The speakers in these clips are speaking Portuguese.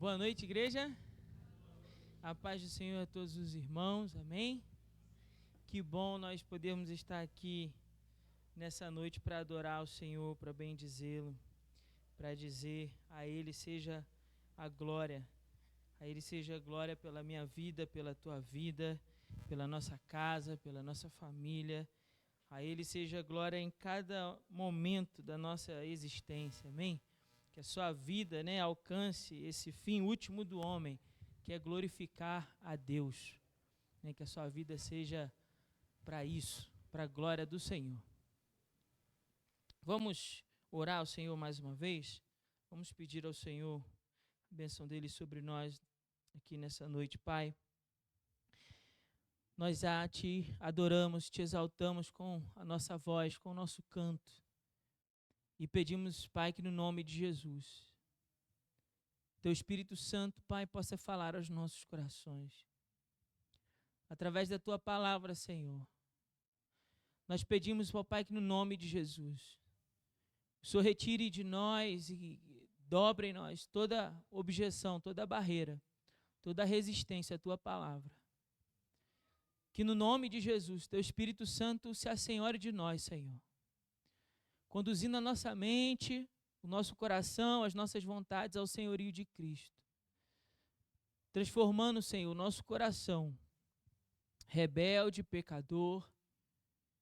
Boa noite, igreja. A paz do Senhor a todos os irmãos, amém? Que bom nós podermos estar aqui nessa noite para adorar o Senhor, para bendizê-lo, para dizer a Ele seja a glória pela minha vida, pela tua vida, pela nossa casa, pela nossa família. A Ele seja glória em cada momento da nossa existência, amém? Que a sua vida, alcance esse fim último do homem, que é glorificar a Deus. Que a sua vida seja para isso, para a glória do Senhor. Vamos orar ao Senhor mais uma vez? Vamos pedir ao Senhor a bênção dele sobre nós aqui nessa noite, Pai. Nós a Ti adoramos, Te exaltamos com a nossa voz, com o nosso canto. E pedimos, Pai, que no nome de Jesus, Teu Espírito Santo, Pai, possa falar aos nossos corações. Através da Tua palavra, Senhor. Nós pedimos, ó Pai, que no nome de Jesus, o Senhor retire de nós e dobre em nós toda objeção, toda barreira, toda resistência à Tua palavra. Que no nome de Jesus, Teu Espírito Santo se assenhore de nós, Senhor. Conduzindo a nossa mente, o nosso coração, as nossas vontades ao senhorio de Cristo. Transformando, Senhor, o nosso coração, rebelde, pecador,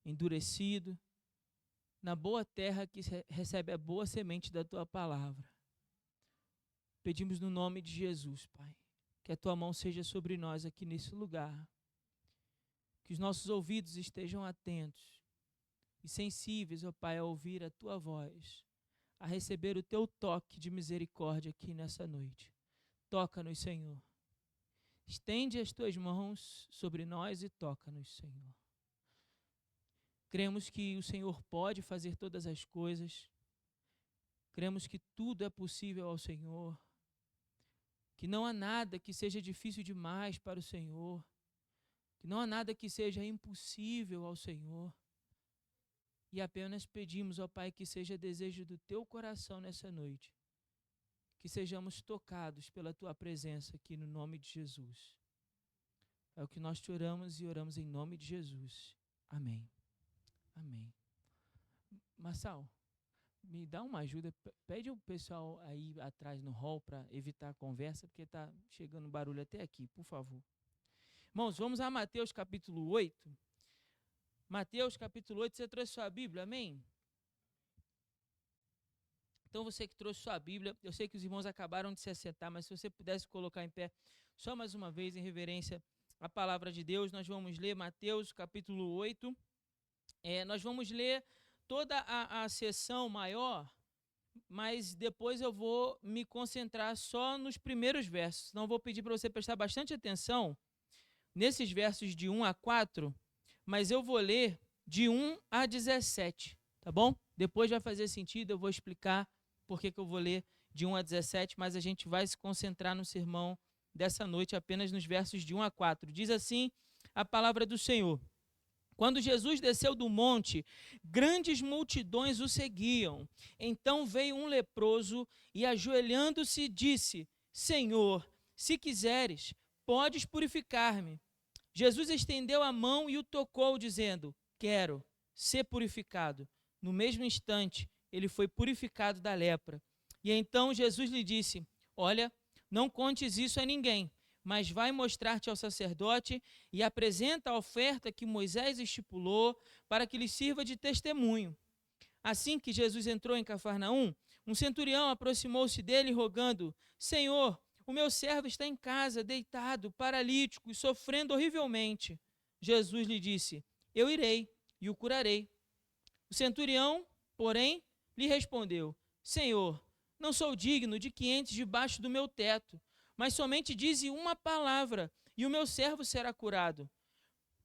endurecido, na boa terra que recebe a boa semente da Tua palavra. Pedimos no nome de Jesus, Pai, que a Tua mão seja sobre nós aqui nesse lugar. Que os nossos ouvidos estejam atentos e sensíveis, ó Pai, a ouvir a Tua voz, a receber o Teu toque de misericórdia aqui nessa noite. Toca-nos, Senhor. Estende as Tuas mãos sobre nós e toca-nos, Senhor. Cremos que o Senhor pode fazer todas as coisas. Cremos que tudo é possível ao Senhor. Que não há nada que seja difícil demais para o Senhor. Que não há nada que seja impossível ao Senhor. E apenas pedimos, ó Pai, que seja desejo do Teu coração nessa noite. Que sejamos tocados pela Tua presença aqui no nome de Jesus. É o que nós te oramos e oramos em nome de Jesus. Amém. Amém. Marçal, me dá uma ajuda. Pede o pessoal aí atrás no hall para evitar a conversa, porque está chegando barulho até aqui, por favor. Irmãos, vamos a Mateus capítulo 8. Mateus capítulo 8, você trouxe sua Bíblia, amém? Então você que trouxe sua Bíblia, eu sei que os irmãos acabaram de se assentar, mas se você pudesse colocar em pé, só mais uma vez, em reverência à palavra de Deus, nós vamos ler Mateus capítulo 8. Nós vamos ler toda a sessão maior, mas depois eu vou me concentrar só nos primeiros versos. Então eu vou pedir para você prestar bastante atenção nesses versos de 1 a 4, mas eu vou ler de 1 a 17, tá bom? Depois vai fazer sentido, eu vou explicar por que eu vou ler de 1 a 17, mas a gente vai se concentrar no sermão dessa noite apenas nos versos de 1 a 4. Diz assim a palavra do Senhor. Quando Jesus desceu do monte, grandes multidões o seguiam. Então veio um leproso e, ajoelhando-se, disse: Senhor, se quiseres, podes purificar-me. Jesus estendeu a mão e o tocou, dizendo: Quero ser purificado. No mesmo instante, ele foi purificado da lepra. E então Jesus lhe disse: Olha, não contes isso a ninguém, mas vai mostrar-te ao sacerdote e apresenta a oferta que Moisés estipulou para que lhe sirva de testemunho. Assim que Jesus entrou em Cafarnaum, um centurião aproximou-se dele rogando: Senhor, o meu servo está em casa, deitado, paralítico e sofrendo horrivelmente. Jesus lhe disse: Eu irei e o curarei. O centurião, porém, lhe respondeu: Senhor, não sou digno de que entres debaixo do meu teto, mas somente dize uma palavra, e o meu servo será curado.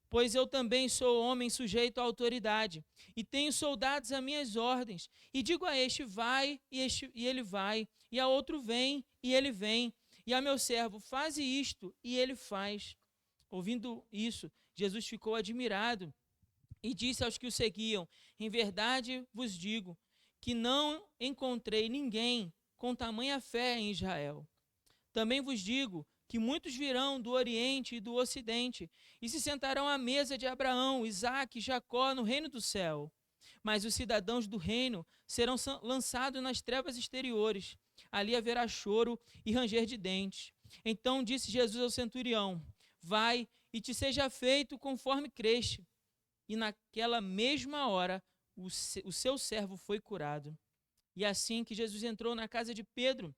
Pois eu também sou homem sujeito à autoridade, e tenho soldados às minhas ordens, e digo a este, vai, e ele vai, e a outro, vem, e ele vem, e a meu servo, faze isto, e ele faz. Ouvindo isso, Jesus ficou admirado, e disse aos que o seguiam: Em verdade vos digo, que não encontrei ninguém com tamanha fé em Israel. Também vos digo que muitos virão do Oriente e do Ocidente e se sentarão à mesa de Abraão, Isaque e Jacó no reino do céu. Mas os cidadãos do reino serão lançados nas trevas exteriores. Ali haverá choro e ranger de dentes. Então disse Jesus ao centurião: vai e te seja feito conforme creste. E naquela mesma hora o seu servo foi curado. E assim que Jesus entrou na casa de Pedro,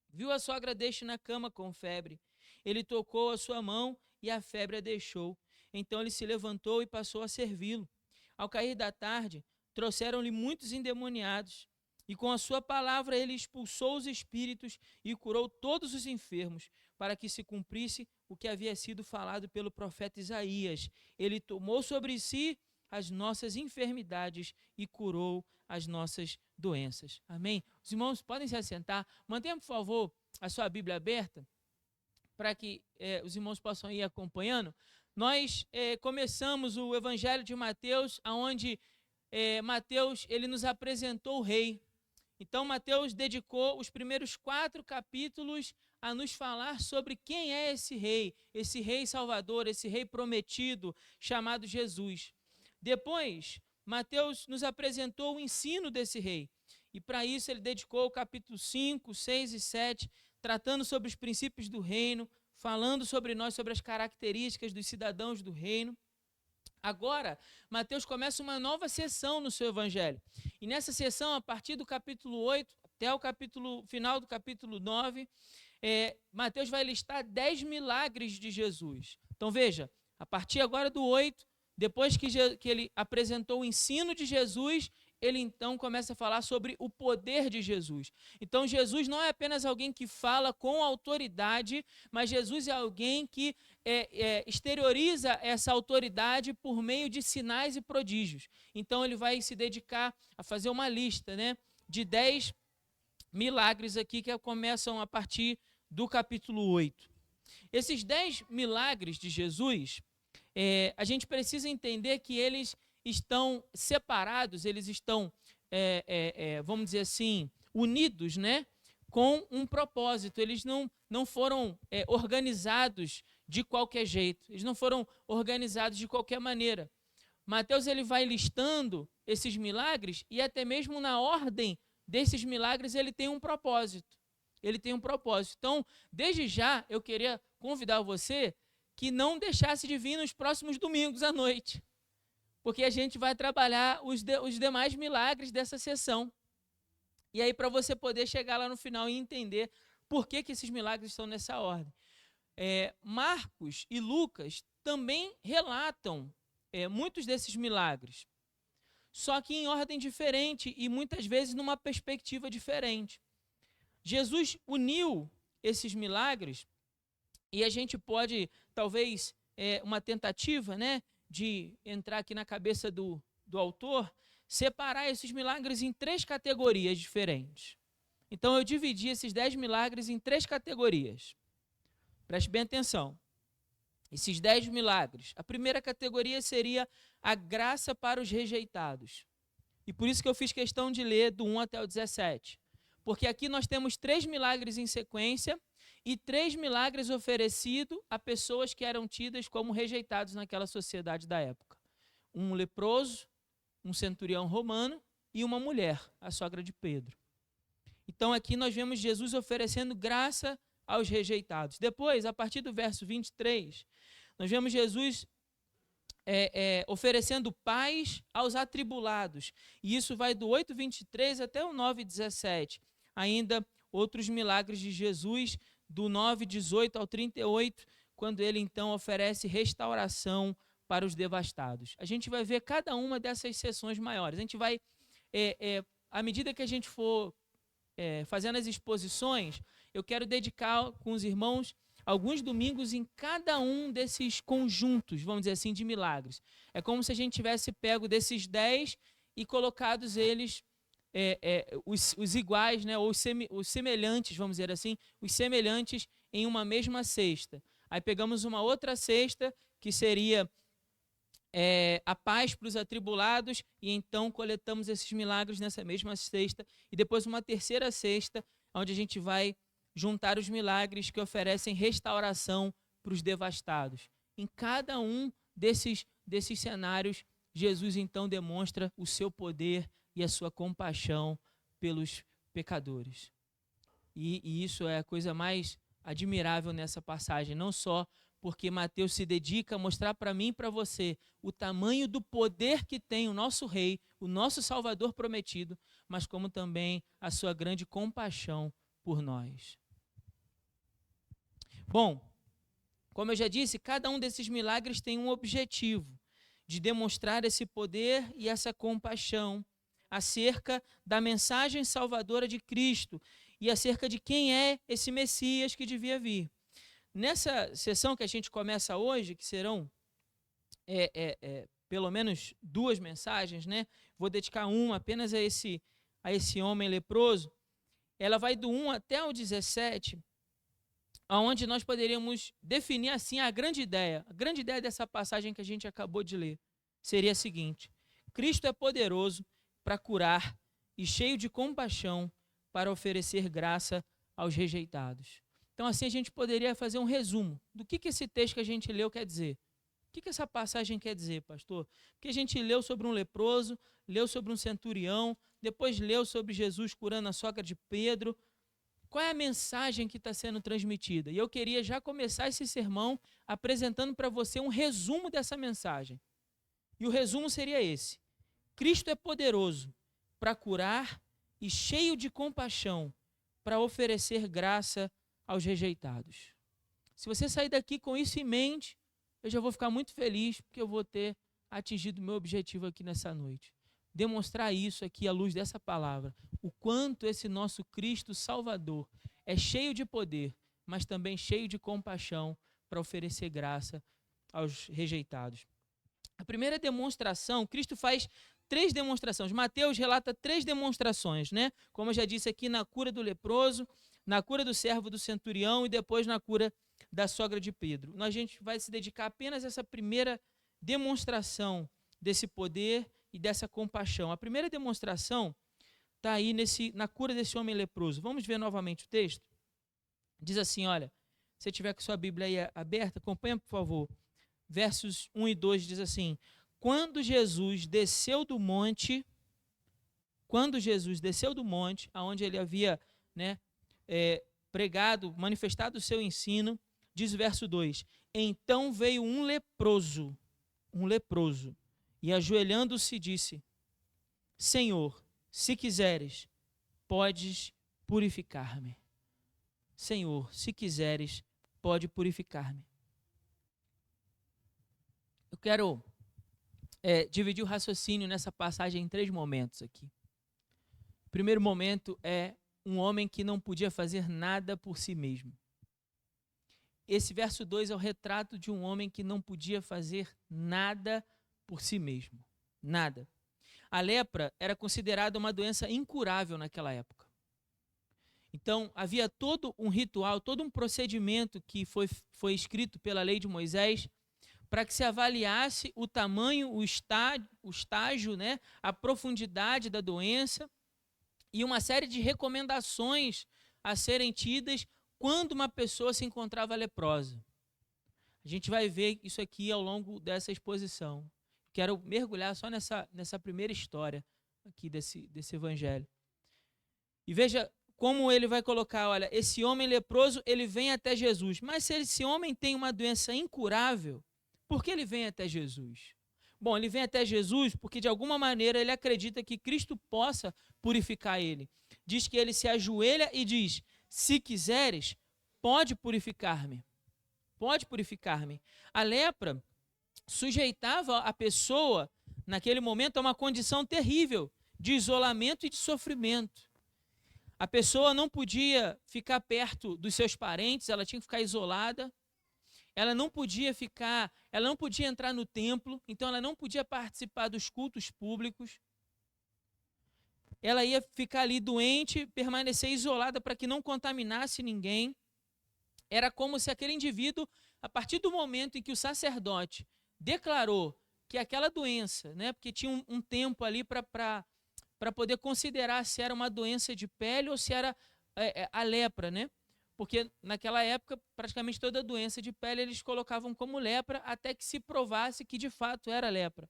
viu a sogra deste na cama com febre. Ele tocou a sua mão e a febre a deixou. Então ele se levantou e passou a servi-lo. Ao cair da tarde, trouxeram-lhe muitos endemoniados. E com a sua palavra ele expulsou os espíritos e curou todos os enfermos, para que se cumprisse o que havia sido falado pelo profeta Isaías. Ele tomou sobre si as nossas enfermidades e curou as nossas doenças. Amém? Os irmãos podem se assentar. Mantenha, por favor, a sua Bíblia aberta, para que os irmãos possam ir acompanhando. Nós começamos o Evangelho de Mateus, onde Mateus ele nos apresentou o rei. Então, Mateus dedicou os primeiros 4 capítulos a nos falar sobre quem é esse rei salvador, esse rei prometido, chamado Jesus. Depois, Mateus nos apresentou o ensino desse rei. E para isso ele dedicou o capítulo 5, 6 e 7, tratando sobre os princípios do reino, falando sobre nós, sobre as características dos cidadãos do reino. Agora, Mateus começa uma nova sessão no seu evangelho. E nessa sessão, a partir do capítulo 8 até o final do capítulo 9, Mateus vai listar 10 milagres de Jesus. Então veja, a partir agora do 8, depois que ele apresentou o ensino de Jesus, ele então começa a falar sobre o poder de Jesus. Então Jesus não é apenas alguém que fala com autoridade, mas Jesus é alguém que exterioriza essa autoridade por meio de sinais e prodígios. Então ele vai se dedicar a fazer uma lista, né, de 10 milagres aqui que começam a partir do capítulo 8. Esses 10 milagres de Jesus, a gente precisa entender que eles estão separados, eles estão, vamos dizer assim, unidos, né, com um propósito. Eles não foram organizados de qualquer jeito, eles não foram organizados de qualquer maneira. Mateus ele vai listando esses milagres e até mesmo na ordem desses milagres ele tem um propósito. Ele tem um propósito. Então, desde já, eu queria convidar você que não deixasse de vir nos próximos domingos à noite, porque a gente vai trabalhar os demais milagres dessa sessão. E aí, para você poder chegar lá no final e entender por que esses milagres estão nessa ordem. Marcos e Lucas também relatam muitos desses milagres, só que em ordem diferente e muitas vezes numa perspectiva diferente. Jesus uniu esses milagres e a gente pode, talvez, uma tentativa, né, de entrar aqui na cabeça do autor, separar esses milagres em 3 categorias diferentes. Então eu dividi esses 10 milagres em 3 categorias. Preste bem atenção. Esses 10 milagres. A primeira categoria seria a graça para os rejeitados. E por isso que eu fiz questão de ler do 1 até o 17. Porque aqui nós temos 3 milagres em sequência e 3 milagres oferecidos a pessoas que eram tidas como rejeitados naquela sociedade da época. Um leproso, um centurião romano e uma mulher, a sogra de Pedro. Então aqui nós vemos Jesus oferecendo graça aos rejeitados. Depois, a partir do verso 23, nós vemos Jesus oferecendo paz aos atribulados. E isso vai do 8:23 até o 9:17. Ainda outros milagres de Jesus, do 9:18 ao 38, quando ele então oferece restauração para os devastados. A gente vai ver cada uma dessas sessões maiores. A gente vai, à medida que a gente for fazendo as exposições, eu quero dedicar com os irmãos alguns domingos em cada um desses conjuntos, vamos dizer assim, de milagres. É como se a gente tivesse pego desses 10 e colocados eles, os iguais, né, ou os semelhantes, vamos dizer assim, os semelhantes em uma mesma cesta. Aí pegamos uma outra cesta, que seria a paz para os atribulados, e então coletamos esses milagres nessa mesma cesta, e depois uma terceira cesta, onde a gente vai juntar os milagres que oferecem restauração para os devastados. Em cada um desses cenários, Jesus então demonstra o seu poder e a sua compaixão pelos pecadores. E isso é a coisa mais admirável nessa passagem, não só porque Mateus se dedica a mostrar para mim e para você o tamanho do poder que tem o nosso Rei, o nosso Salvador prometido, mas como também a sua grande compaixão por nós. Bom, como eu já disse, cada um desses milagres tem um objetivo de demonstrar esse poder e essa compaixão acerca da mensagem salvadora de Cristo e acerca de quem é esse Messias que devia vir. Nessa sessão que a gente começa hoje, que serão pelo menos 2 mensagens, né? Vou dedicar uma apenas a esse homem leproso. Ela vai do 1 até o 17, onde nós poderíamos definir assim a grande ideia. A grande ideia dessa passagem que a gente acabou de ler seria a seguinte: Cristo é poderoso para curar e cheio de compaixão para oferecer graça aos rejeitados. Então, assim, a gente poderia fazer um resumo do que esse texto que a gente leu quer dizer. O que essa passagem quer dizer, pastor? Porque a gente leu sobre um leproso, leu sobre um centurião, depois leu sobre Jesus curando a sogra de Pedro. Qual é a mensagem que está sendo transmitida? E eu queria já começar esse sermão apresentando para você um resumo dessa mensagem. E o resumo seria esse: Cristo é poderoso para curar e cheio de compaixão para oferecer graça aos rejeitados. Se você sair daqui com isso em mente, eu já vou ficar muito feliz, porque eu vou ter atingido o meu objetivo aqui nessa noite. Demonstrar isso aqui à luz dessa palavra, o quanto esse nosso Cristo Salvador é cheio de poder, mas também cheio de compaixão para oferecer graça aos rejeitados. A primeira demonstração, Cristo faz 3 demonstrações. Mateus relata 3 demonstrações, né? Como eu já disse aqui, na cura do leproso, na cura do servo do centurião e depois na cura da sogra de Pedro. A gente vai se dedicar apenas a essa primeira demonstração desse poder e dessa compaixão. A primeira demonstração está aí na cura desse homem leproso. Vamos ver novamente o texto? Diz assim, olha, se você tiver com sua Bíblia aí aberta, acompanha, por favor. Versos 1 e 2 diz assim: Quando Jesus desceu do monte, aonde ele havia, né, pregado, manifestado o seu ensino, diz o verso 2: Então veio um leproso, e ajoelhando-se disse: Senhor, se quiseres, podes purificar-me. Senhor, se quiseres, pode purificar-me. Eu quero dividir o raciocínio nessa passagem em 3 momentos aqui. O primeiro momento é um homem que não podia fazer nada por si mesmo. Esse verso 2 é o retrato de um homem que não podia fazer nada por si mesmo. Nada. A lepra era considerada uma doença incurável naquela época. Então, havia todo um ritual, todo um procedimento que foi escrito pela lei de Moisés para que se avaliasse o tamanho, o estágio, né, a profundidade da doença e uma série de recomendações a serem tidas quando uma pessoa se encontrava leprosa. A gente vai ver isso aqui ao longo dessa exposição. Quero mergulhar só nessa primeira história aqui desse evangelho. E veja como ele vai colocar, olha, esse homem leproso, ele vem até Jesus. Mas se esse homem tem uma doença incurável, por que ele vem até Jesus? Bom, ele vem até Jesus porque de alguma maneira ele acredita que Cristo possa purificar ele. Diz que ele se ajoelha e diz: se quiseres, pode purificar-me. Pode purificar-me. A lepra sujeitava a pessoa, naquele momento, a uma condição terrível de isolamento e de sofrimento. A pessoa não podia ficar perto dos seus parentes, ela tinha que ficar isolada. Ela não podia entrar no templo, então ela não podia participar dos cultos públicos. Ela ia ficar ali doente, permanecer isolada para que não contaminasse ninguém. Era como se aquele indivíduo, a partir do momento em que o sacerdote declarou que aquela doença, né, porque tinha um tempo ali para poder considerar se era uma doença de pele ou se era a lepra, né? porque naquela época, praticamente toda doença de pele eles colocavam como lepra, até que se provasse que de fato era lepra.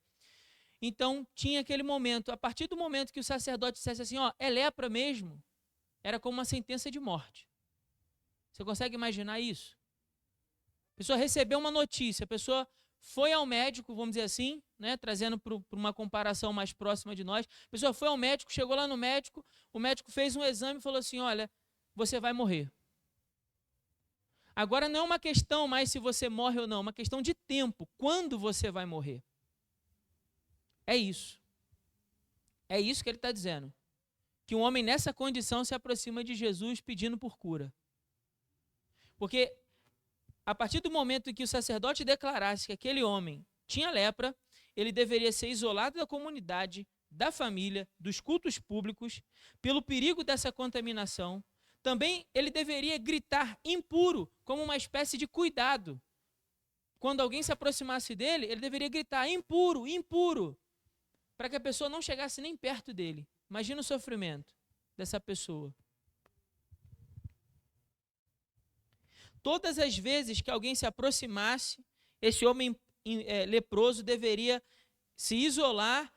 Então, tinha aquele momento, a partir do momento que o sacerdote dissesse assim, ó, é lepra mesmo, era como uma sentença de morte. Você consegue imaginar isso? A pessoa recebeu uma notícia, a pessoa foi ao médico, vamos dizer assim, né, trazendo para uma comparação mais próxima de nós, a pessoa foi ao médico, chegou lá no médico, o médico fez um exame e falou assim, olha, você vai morrer. Agora não é uma questão mais se você morre ou não, é uma questão de tempo, quando você vai morrer. É isso. É isso que ele está dizendo. Que um homem nessa condição se aproxima de Jesus pedindo por cura. Porque a partir do momento em que o sacerdote declarasse que aquele homem tinha lepra, ele deveria ser isolado da comunidade, da família, dos cultos públicos, pelo perigo dessa contaminação. Também ele deveria gritar impuro, como uma espécie de cuidado. Quando alguém se aproximasse dele, ele deveria gritar impuro, impuro, para que a pessoa não chegasse nem perto dele. Imagina o sofrimento dessa pessoa. Todas as vezes que alguém se aproximasse, esse homem leproso deveria se isolar,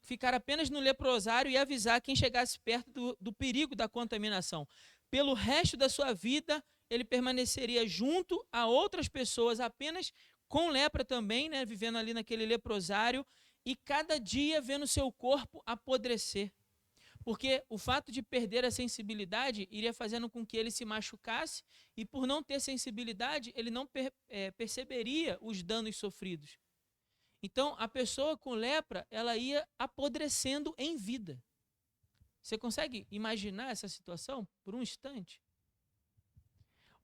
ficar apenas no leprosário e avisar quem chegasse perto do perigo da contaminação. Pelo resto da sua vida, ele permaneceria junto a outras pessoas, apenas com lepra também, né, vivendo ali naquele leprosário, e cada dia vendo seu corpo apodrecer. Porque o fato de perder a sensibilidade iria fazendo com que ele se machucasse, e por não ter sensibilidade, ele não perceberia os danos sofridos. Então, a pessoa com lepra, ela ia apodrecendo em vida. Você consegue imaginar essa situação por um instante?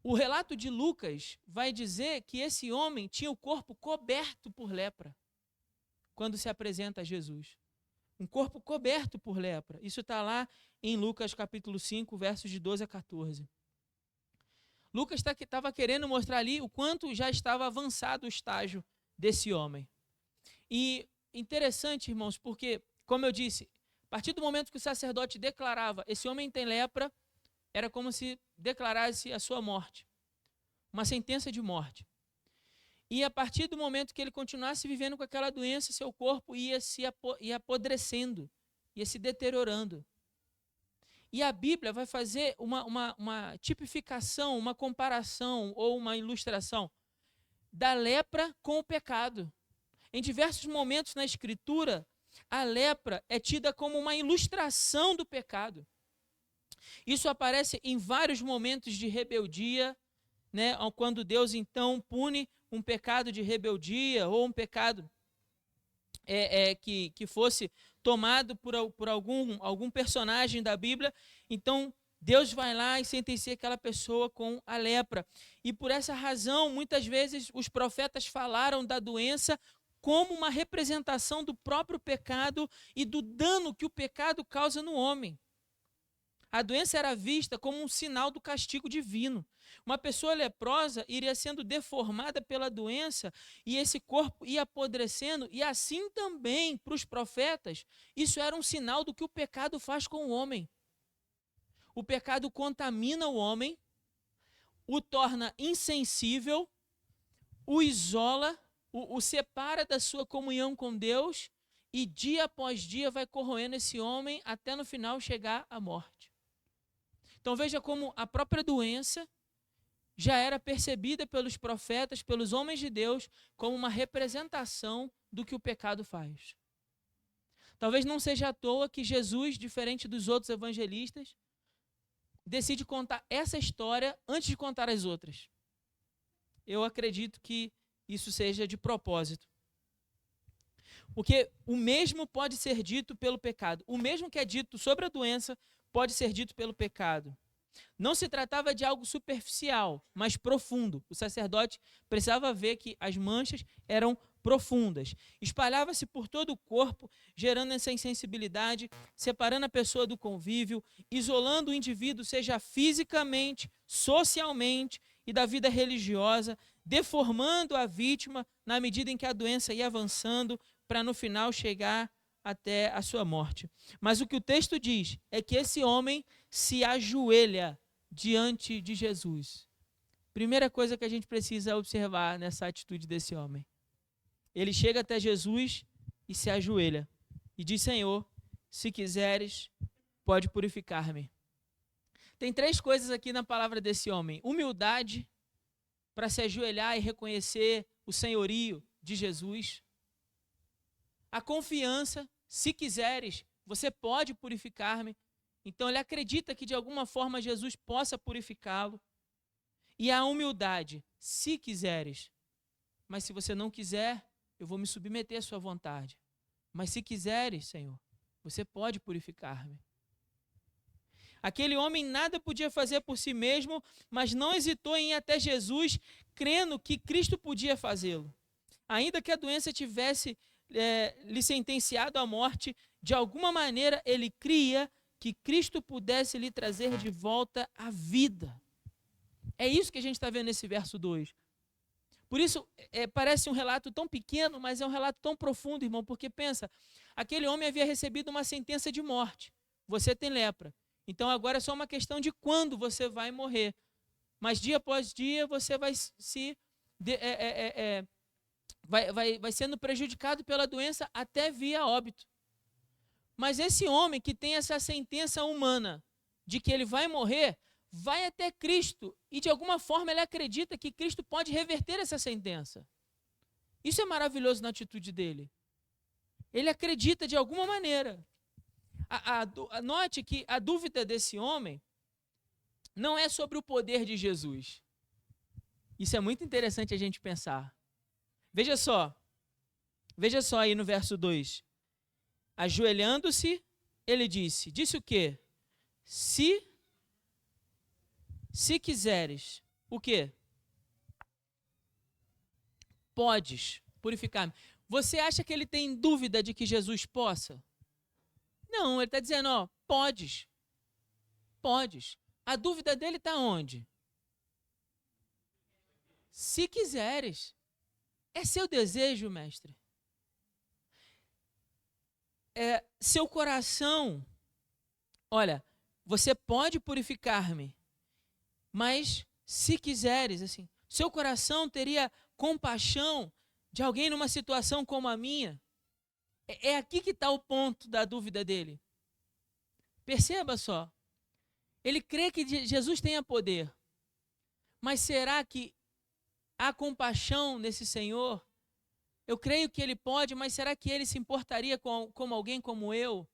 O relato de Lucas vai dizer que esse homem tinha o corpo coberto por lepra quando se apresenta a Jesus. Um corpo coberto por lepra. Isso está lá em Lucas capítulo 5, versos de 12 a 14. Lucas estava querendo mostrar ali o quanto já estava avançado o estágio desse homem. E interessante, irmãos, porque, como eu disse, a partir do momento que o sacerdote declarava, esse homem tem lepra, era como se declarasse a sua morte. Uma sentença de morte. E a partir do momento que ele continuasse vivendo com aquela doença, seu corpo ia apodrecendo, ia se deteriorando. E a Bíblia vai fazer uma tipificação, uma comparação ou uma ilustração da lepra com o pecado. Em diversos momentos na Escritura, a lepra é tida como uma ilustração do pecado. Isso aparece em vários momentos de rebeldia, né, quando Deus então pune um pecado de rebeldia ou um pecado que fosse tomado por algum personagem da Bíblia. Então Deus vai lá e sentencia aquela pessoa com a lepra. E por essa razão, muitas vezes os profetas falaram da doença como uma representação do próprio pecado e do dano que o pecado causa no homem. A doença era vista como um sinal do castigo divino. Uma pessoa leprosa iria sendo deformada pela doença e esse corpo ia apodrecendo, e assim também para os profetas, isso era um sinal do que o pecado faz com o homem. O pecado contamina o homem, o torna insensível, o isola, o separa da sua comunhão com Deus, e dia após dia vai corroendo esse homem até no final chegar à morte. Então veja como a própria doença já era percebida pelos profetas, pelos homens de Deus, como uma representação do que o pecado faz. Talvez não seja à toa que Jesus, diferente dos outros evangelistas, decide contar essa história antes de contar as outras. Eu acredito que isso seja de propósito. Porque o mesmo pode ser dito pelo pecado. O mesmo que é dito sobre a doença pode ser dito pelo pecado. Não se tratava de algo superficial, mas profundo. O sacerdote precisava ver que as manchas eram profundas. Espalhava-se por todo o corpo, gerando essa insensibilidade, separando a pessoa do convívio, isolando o indivíduo, seja fisicamente, socialmente e da vida religiosa, deformando a vítima na medida em que a doença ia avançando, para no final chegar até a sua morte. Mas o que o texto diz é que esse homem se ajoelha diante de Jesus. Primeira coisa que a gente precisa observar nessa atitude desse homem. Ele chega até Jesus e se ajoelha e diz: Senhor, se quiseres, pode purificar-me. Tem 3 coisas aqui na palavra desse homem: humildade, para se ajoelhar e reconhecer o senhorio de Jesus. A confiança, se quiseres, você pode purificar-me. Então ele acredita que de alguma forma Jesus possa purificá-lo. E a humildade, se quiseres. Mas se você não quiser, eu vou me submeter à sua vontade. Mas se quiseres, Senhor, você pode purificar-me. Aquele homem nada podia fazer por si mesmo, mas não hesitou em ir até Jesus, crendo que Cristo podia fazê-lo. Ainda que a doença tivesse lhe sentenciado à morte, de alguma maneira ele cria que Cristo pudesse lhe trazer de volta a vida. É isso que a gente está vendo nesse verso 2. Por isso, parece um relato tão pequeno, mas é um relato tão profundo, irmão, porque pensa, aquele homem havia recebido uma sentença de morte. Você tem lepra. Então agora é só uma questão de quando você vai morrer. Mas dia após dia você vai vai sendo prejudicado pela doença até vir a óbito. Mas esse homem que tem essa sentença humana de que ele vai morrer, vai até Cristo e de alguma forma ele acredita que Cristo pode reverter essa sentença. Isso é maravilhoso na atitude dele. Ele acredita de alguma maneira. Note que a dúvida desse homem não é sobre o poder de Jesus. Isso é muito interessante a gente pensar. Veja só aí no verso 2. Ajoelhando-se, ele disse o quê? Se quiseres, o quê? Podes purificar-me. Você acha que ele tem dúvida de que Jesus possa? Não, ele está dizendo, podes. Podes. A dúvida dele está onde? Se quiseres. É seu desejo, mestre. É seu coração. Olha, você pode purificar-me, mas se quiseres, assim, seu coração teria compaixão de alguém numa situação como a minha? É aqui que está o ponto da dúvida dele. Perceba só. Ele crê que Jesus tenha poder. Mas será que há compaixão nesse Senhor? Eu creio que ele pode, mas será que ele se importaria com alguém como eu?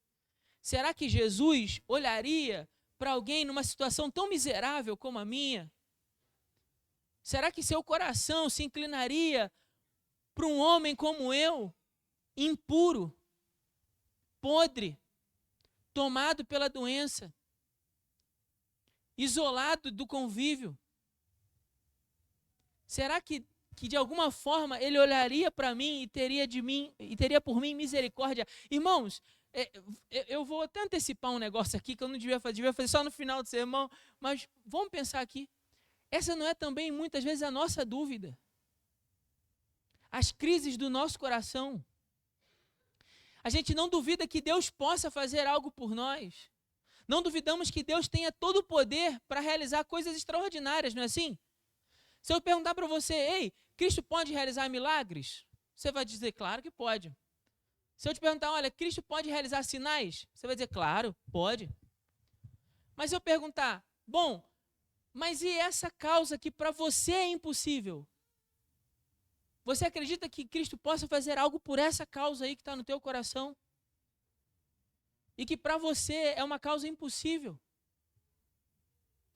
Será que Jesus olharia para alguém numa situação tão miserável como a minha? Será que seu coração se inclinaria para um homem como eu, impuro, podre, tomado pela doença, isolado do convívio? Será que de alguma forma ele olharia para mim e teria por mim misericórdia? Irmãos, eu vou até antecipar um negócio aqui que eu não devia fazer só no final do sermão, mas vamos pensar aqui. Essa não é também muitas vezes a nossa dúvida? As crises do nosso coração. A gente não duvida que Deus possa fazer algo por nós. Não duvidamos que Deus tenha todo o poder para realizar coisas extraordinárias, não é assim? Se eu perguntar para você, ei, Cristo pode realizar milagres? Você vai dizer, claro que pode. Se eu te perguntar, olha, Cristo pode realizar sinais? Você vai dizer, claro, pode. Mas se eu perguntar, bom, mas e essa causa que para você é impossível? Você acredita que Cristo possa fazer algo por essa causa aí que está no teu coração? E que para você é uma causa impossível?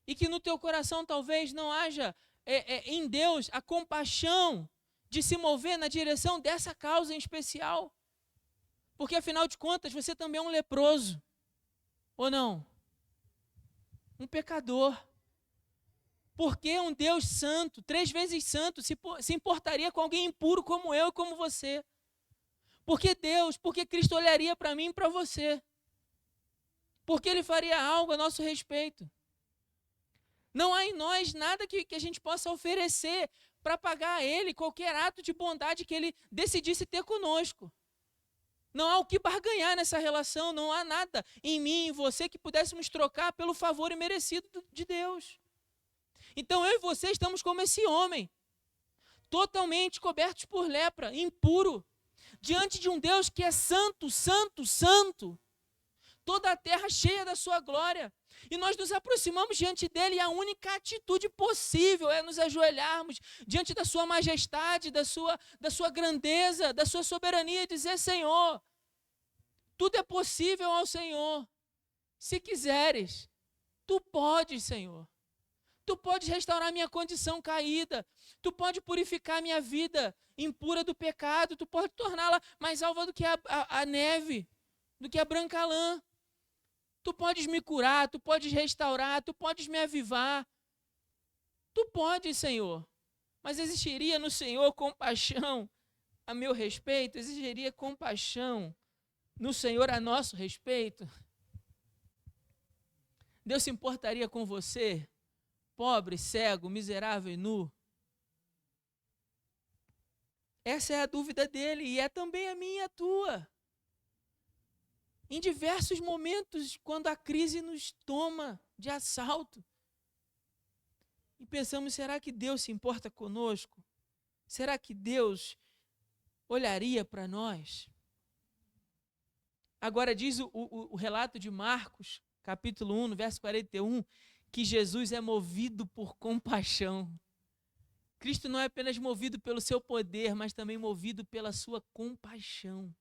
E que no teu coração talvez não haja em Deus a compaixão de se mover na direção dessa causa em especial? Porque afinal de contas você também é um leproso, ou não? Um pecador. Por que um Deus santo, 3 vezes santo, se importaria com alguém impuro como eu e como você? Por que Deus, por que Cristo olharia para mim e para você? Por que Ele faria algo a nosso respeito? Não há em nós nada que a gente possa oferecer para pagar a Ele qualquer ato de bondade que Ele decidisse ter conosco. Não há o que barganhar nessa relação, não há nada em mim e em você que pudéssemos trocar pelo favor imerecido de Deus. Então eu e você estamos como esse homem, totalmente cobertos por lepra, impuro, diante de um Deus que é santo, santo, santo, toda a terra cheia da sua glória. E nós nos aproximamos diante dele e a única atitude possível é nos ajoelharmos diante da sua majestade, da sua grandeza, da sua soberania e dizer: Senhor, tudo é possível ao Senhor. Se quiseres, tu podes, Senhor. Tu podes restaurar minha condição caída. Tu pode purificar minha vida impura do pecado. Tu pode torná-la mais alva do que a neve, do que a branca lã. Tu podes me curar, tu podes restaurar, tu podes me avivar. Tu podes, Senhor. Mas existiria no Senhor compaixão a meu respeito? Existiria compaixão no Senhor a nosso respeito? Deus se importaria com você, pobre, cego, miserável e nu? Essa é a dúvida dele e é também a minha e a tua. Em diversos momentos, quando a crise nos toma de assalto, e pensamos: será que Deus se importa conosco? Será que Deus olharia para nós? Agora diz o relato de Marcos, capítulo 1, no verso 41, que Jesus é movido por compaixão. Cristo não é apenas movido pelo seu poder, mas também movido pela sua compaixão,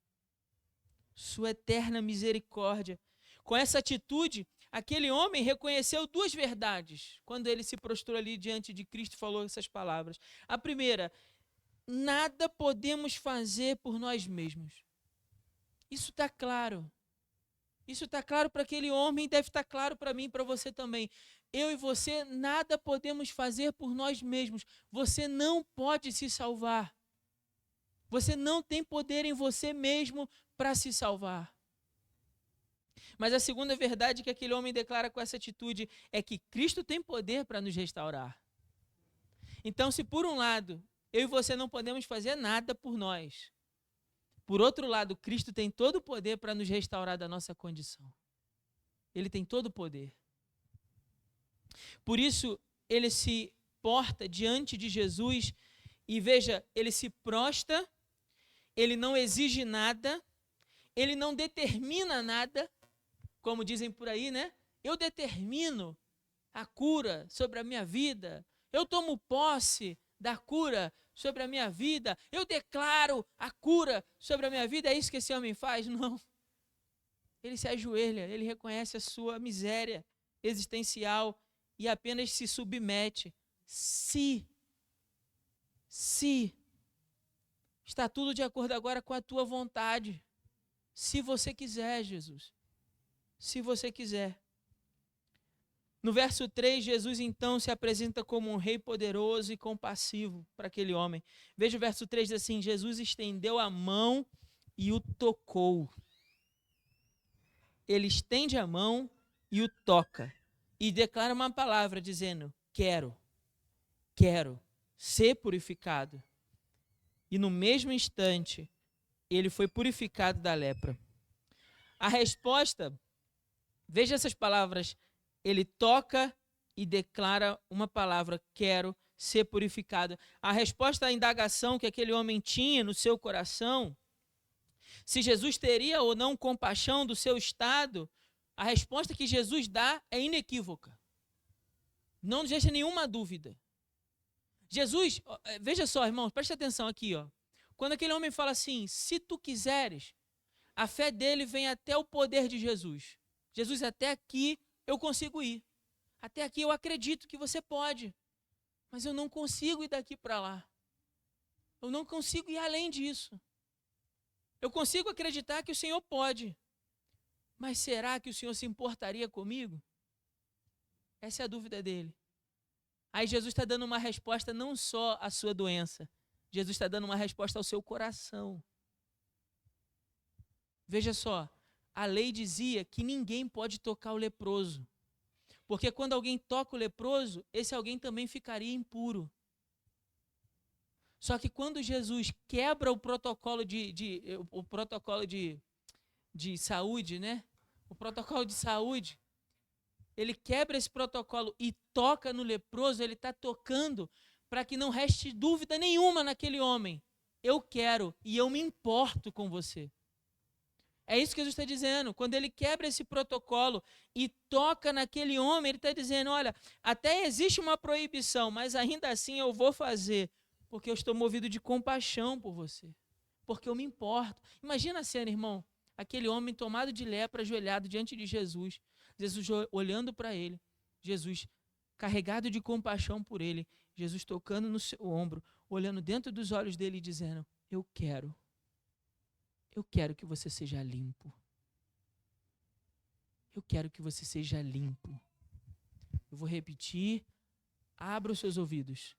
sua eterna misericórdia. Com essa atitude, aquele homem reconheceu duas verdades quando ele se prostrou ali diante de Cristo e falou essas palavras. A primeira: nada podemos fazer por nós mesmos. Isso está claro. Isso está claro para aquele homem, deve estar claro para mim e para você também. Eu e você nada podemos fazer por nós mesmos. Você não pode se salvar. Você não tem poder em você mesmo para se salvar. Mas a segunda verdade que aquele homem declara com essa atitude é que Cristo tem poder para nos restaurar. Então, se por um lado, eu e você não podemos fazer nada por nós, por outro lado, Cristo tem todo o poder para nos restaurar da nossa condição. Ele tem todo o poder. Por isso, ele se porta diante de Jesus e veja, ele se prostra, ele não exige nada, ele não determina nada, como dizem por aí, né? Eu determino a cura sobre a minha vida, eu tomo posse da cura sobre a minha vida, eu declaro a cura sobre a minha vida. É isso que esse homem faz? Não. Ele se ajoelha, ele reconhece a sua miséria existencial e apenas se submete. Se está tudo de acordo agora com a tua vontade, se você quiser, Jesus, se você quiser. No verso 3, Jesus então se apresenta como um rei poderoso e compassivo para aquele homem. Veja o verso 3, diz assim: Jesus estendeu a mão e o tocou. Ele estende a mão e o toca. E declara uma palavra dizendo: quero ser purificado. E no mesmo instante, ele foi purificado da lepra. A resposta, veja essas palavras, ele toca e declara uma palavra: quero ser purificado. A resposta à indagação que aquele homem tinha no seu coração, se Jesus teria ou não compaixão do seu estado, a resposta que Jesus dá é inequívoca. Não deixa nenhuma dúvida. Jesus, veja só, irmãos, preste atenção aqui, ó. Quando aquele homem fala assim: se tu quiseres, a fé dele vem até o poder de Jesus. Jesus, até aqui eu consigo ir. Até aqui eu acredito que você pode. Mas eu não consigo ir daqui para lá. Eu não consigo ir além disso. Eu consigo acreditar que o Senhor pode. Mas será que o Senhor se importaria comigo? Essa é a dúvida dele. Aí Jesus está dando uma resposta não só à sua doença. Jesus está dando uma resposta ao seu coração. Veja só. A lei dizia que ninguém pode tocar o leproso. Porque quando alguém toca o leproso, esse alguém também ficaria impuro. Só que quando Jesus quebra o protocolo de saúde, né? O protocolo de saúde, ele quebra esse protocolo e toca no leproso, ele está tocando para que não reste dúvida nenhuma naquele homem. Eu quero e eu me importo com você. É isso que Jesus está dizendo. Quando ele quebra esse protocolo e toca naquele homem, ele está dizendo, olha, até existe uma proibição, mas ainda assim eu vou fazer, porque eu estou movido de compaixão por você, porque eu me importo. Imagina a cena, irmão, aquele homem tomado de lepra, ajoelhado diante de Jesus, Jesus olhando para ele, Jesus carregado de compaixão por ele, Jesus tocando no seu ombro, olhando dentro dos olhos dele e dizendo, eu quero que você seja limpo. Eu quero que você seja limpo. Eu vou repetir, abra os seus ouvidos.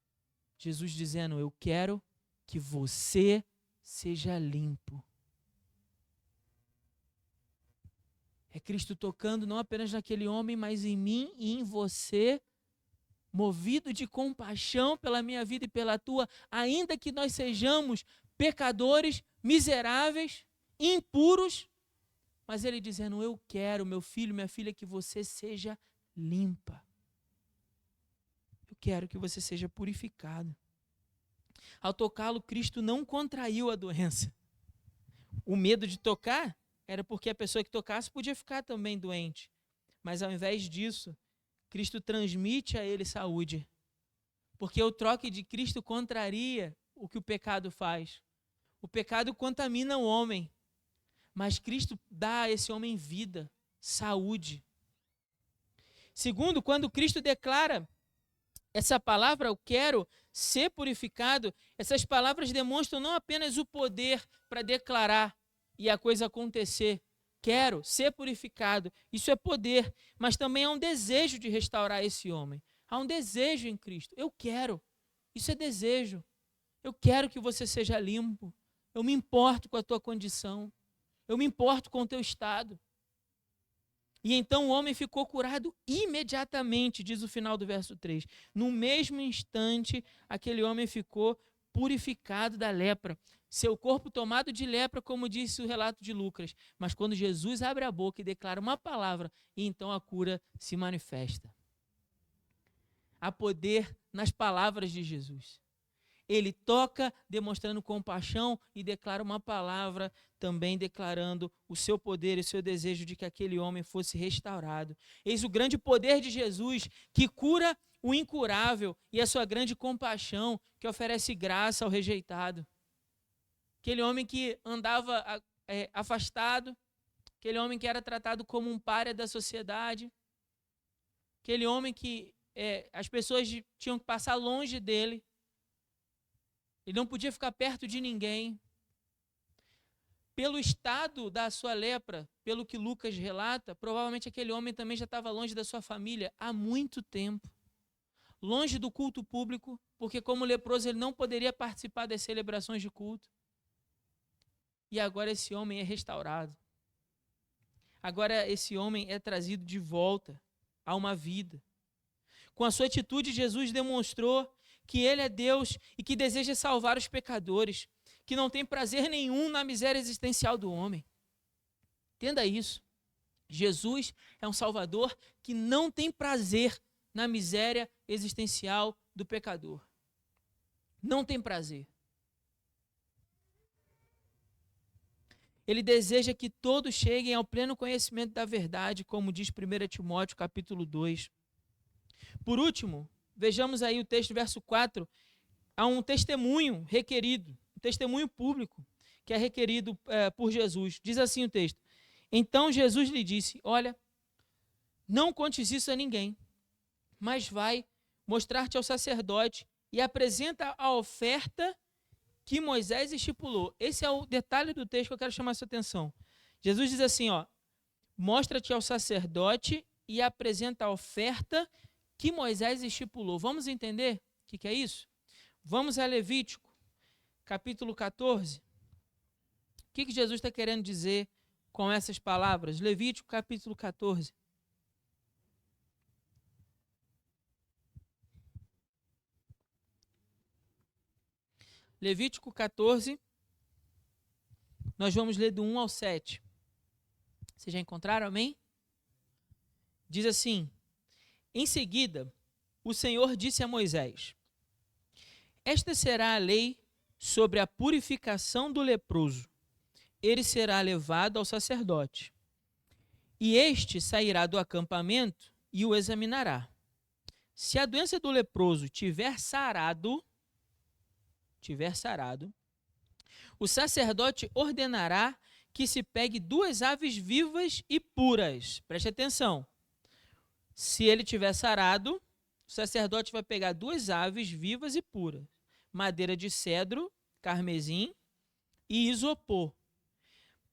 Jesus dizendo, eu quero que você seja limpo. É Cristo tocando não apenas naquele homem, mas em mim e em você, movido de compaixão pela minha vida e pela tua, ainda que nós sejamos pecadores, miseráveis, impuros, mas ele dizendo, eu quero, meu filho, minha filha, que você seja limpa. Eu quero que você seja purificado. Ao tocá-lo, Cristo não contraiu a doença. O medo de tocar era porque a pessoa que tocasse podia ficar também doente. Mas ao invés disso, Cristo transmite a ele saúde. Porque o troque de Cristo contraria o que o pecado faz. O pecado contamina o homem. Mas Cristo dá a esse homem vida, saúde. Segundo, quando Cristo declara essa palavra, eu quero ser purificado, essas palavras demonstram não apenas o poder para declarar e a coisa acontecer. Quero ser purificado, isso é poder, mas também há um desejo de restaurar esse homem. Há um desejo em Cristo. Eu quero, isso é desejo. Eu quero que você seja limpo. Eu me importo com a tua condição. Eu me importo com o teu estado. E então o homem ficou curado imediatamente, diz o final do verso 3. No mesmo instante, aquele homem ficou purificado da lepra. Seu corpo tomado de lepra, como disse o relato de Lucas. Mas quando Jesus abre a boca e declara uma palavra, e então a cura se manifesta. Há poder nas palavras de Jesus. Ele toca demonstrando compaixão e declara uma palavra também declarando o seu poder e o seu desejo de que aquele homem fosse restaurado. Eis o grande poder de Jesus que cura o incurável e a sua grande compaixão que oferece graça ao rejeitado. Aquele homem que andava afastado, aquele homem que era tratado como um pária da sociedade, aquele homem que as pessoas tinham que passar longe dele. Ele não podia ficar perto de ninguém. Pelo estado da sua lepra, pelo que Lucas relata, provavelmente aquele homem também já estava longe da sua família há muito tempo. Longe do culto público, porque como leproso ele não poderia participar das celebrações de culto. E agora esse homem é restaurado. Agora esse homem é trazido de volta a uma vida. Com a sua atitude, Jesus demonstrou que ele é Deus e que deseja salvar os pecadores, que não tem prazer nenhum na miséria existencial do homem. Entenda isso. Jesus é um Salvador que não tem prazer na miséria existencial do pecador. Não tem prazer. Ele deseja que todos cheguem ao pleno conhecimento da verdade, como diz 1 Timóteo capítulo 2. Por último, vejamos aí o texto, verso 4, há um testemunho requerido, um testemunho público, que é requerido por Jesus. Diz assim o texto: então Jesus lhe disse, olha, não contes isso a ninguém, mas vai mostrar-te ao sacerdote e apresenta a oferta que Moisés estipulou. Esse é o detalhe do texto que eu quero chamar a sua atenção. Jesus diz assim, mostra-te ao sacerdote e apresenta a oferta que Moisés estipulou. Vamos entender o que é isso? Vamos a Levítico, capítulo 14. O que Jesus está querendo dizer com essas palavras? Levítico, capítulo 14. Levítico 14, nós vamos ler do 1 ao 7. Vocês já encontraram, amém? Diz assim: em seguida, o Senhor disse a Moisés: esta será a lei sobre a purificação do leproso. Ele será levado ao sacerdote, e este sairá do acampamento e o examinará. Se a doença do leproso tiver sarado, o sacerdote ordenará que se pegue 2 aves vivas e puras. Preste atenção. Se ele tiver sarado, o sacerdote vai pegar 2 aves vivas e puras, madeira de cedro, carmesim e isopor,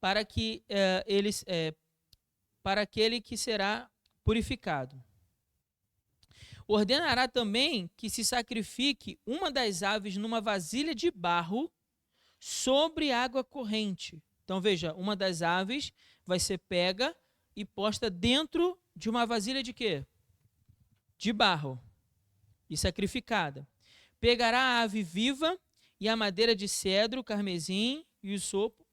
para aquele que será purificado. Ordenará também que se sacrifique uma das aves numa vasilha de barro sobre água corrente. Então veja, uma das aves vai ser pega e posta dentro de uma vasilha de quê? De barro e sacrificada. Pegará a ave viva e a madeira de cedro, carmesim e o sopo,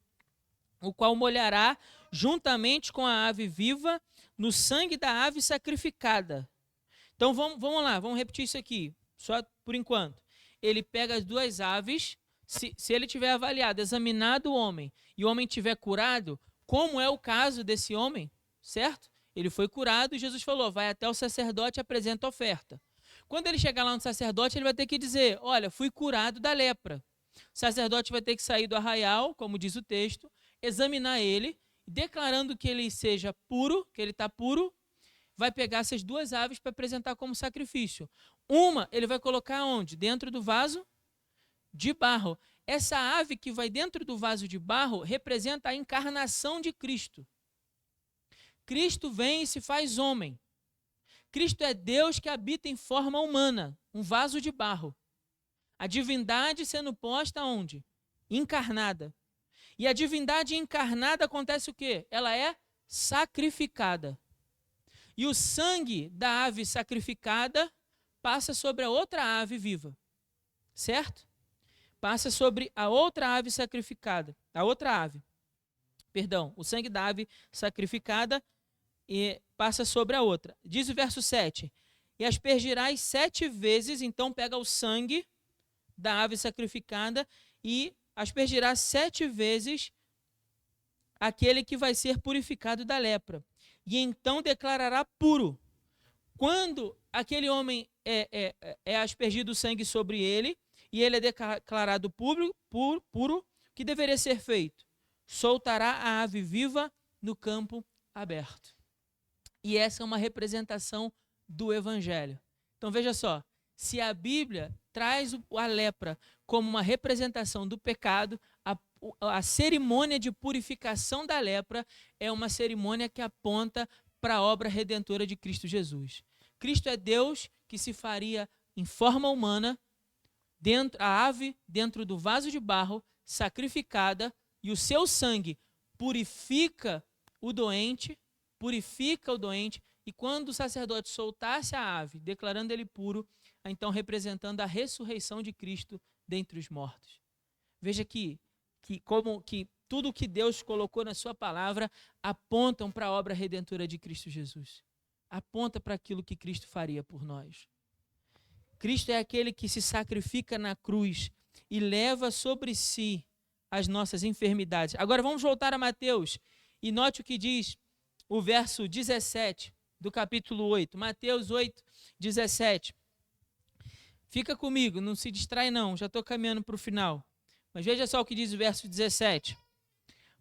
o qual molhará juntamente com a ave viva no sangue da ave sacrificada. Então vamos lá, vamos repetir isso aqui, só por enquanto. Ele pega as 2 aves, se ele tiver avaliado, examinado o homem, e o homem tiver curado, como é o caso desse homem, certo? Ele foi curado e Jesus falou, vai até o sacerdote e apresenta a oferta. Quando ele chegar lá no sacerdote, ele vai ter que dizer, olha, fui curado da lepra. O sacerdote vai ter que sair do arraial, como diz o texto, examinar ele, declarando que ele seja puro, que ele está puro, vai pegar essas 2 aves para apresentar como sacrifício. Uma, ele vai colocar onde? Dentro do vaso de barro. Essa ave que vai dentro do vaso de barro representa a encarnação de Cristo. Cristo vem e se faz homem. Cristo é Deus que habita em forma humana, um vaso de barro. A divindade sendo posta onde? Encarnada. E a divindade encarnada acontece o quê? Ela é sacrificada. E o sangue da ave sacrificada passa sobre a outra ave viva. Certo? Passa sobre a outra ave sacrificada. O sangue da ave sacrificada e passa sobre a outra. Diz o verso 7. E aspergirás 7 vezes, então pega o sangue da ave sacrificada e aspergirás 7 vezes aquele que vai ser purificado da lepra. E então declarará puro. Quando aquele homem é aspergido o sangue sobre ele, e ele é declarado puro, o que deveria ser feito? Soltará a ave viva no campo aberto. E essa é uma representação do Evangelho. Então veja só, se a Bíblia traz a lepra como uma representação do pecado, a cerimônia de purificação da lepra é uma cerimônia que aponta para a obra redentora de Cristo Jesus. Cristo é Deus que se faria em forma humana, a ave dentro do vaso de barro, sacrificada, e o seu sangue purifica o doente, e quando o sacerdote soltasse a ave, declarando ele puro, então representando a ressurreição de Cristo dentre os mortos. Veja que tudo que Deus colocou na sua palavra apontam para a obra redentora de Cristo Jesus. Aponta para aquilo que Cristo faria por nós. Cristo é aquele que se sacrifica na cruz e leva sobre si as nossas enfermidades. Agora vamos voltar a Mateus e note o que diz o verso 17 do capítulo 8. Mateus 8, 17. Fica comigo, não se distrai não, já estou caminhando para o final. Mas veja só o que diz o verso 17.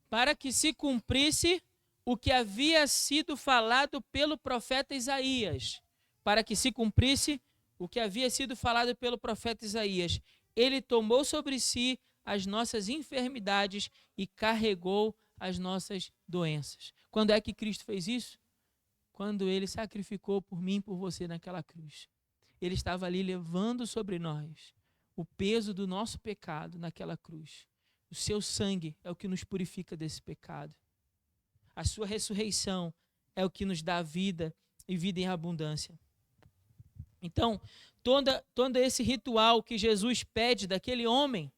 Para que se cumprisse o que havia sido falado pelo profeta Isaías. Para que se cumprisse o que havia sido falado pelo profeta Isaías. Ele tomou sobre si as nossas enfermidades e carregou as nossas doenças. Quando é que Cristo fez isso? Quando ele sacrificou por mim e por você naquela cruz. Ele estava ali levando sobre nós o peso do nosso pecado naquela cruz. O seu sangue é o que nos purifica desse pecado. A sua ressurreição é o que nos dá vida e vida em abundância. Então, todo esse ritual que Jesus pede daquele homem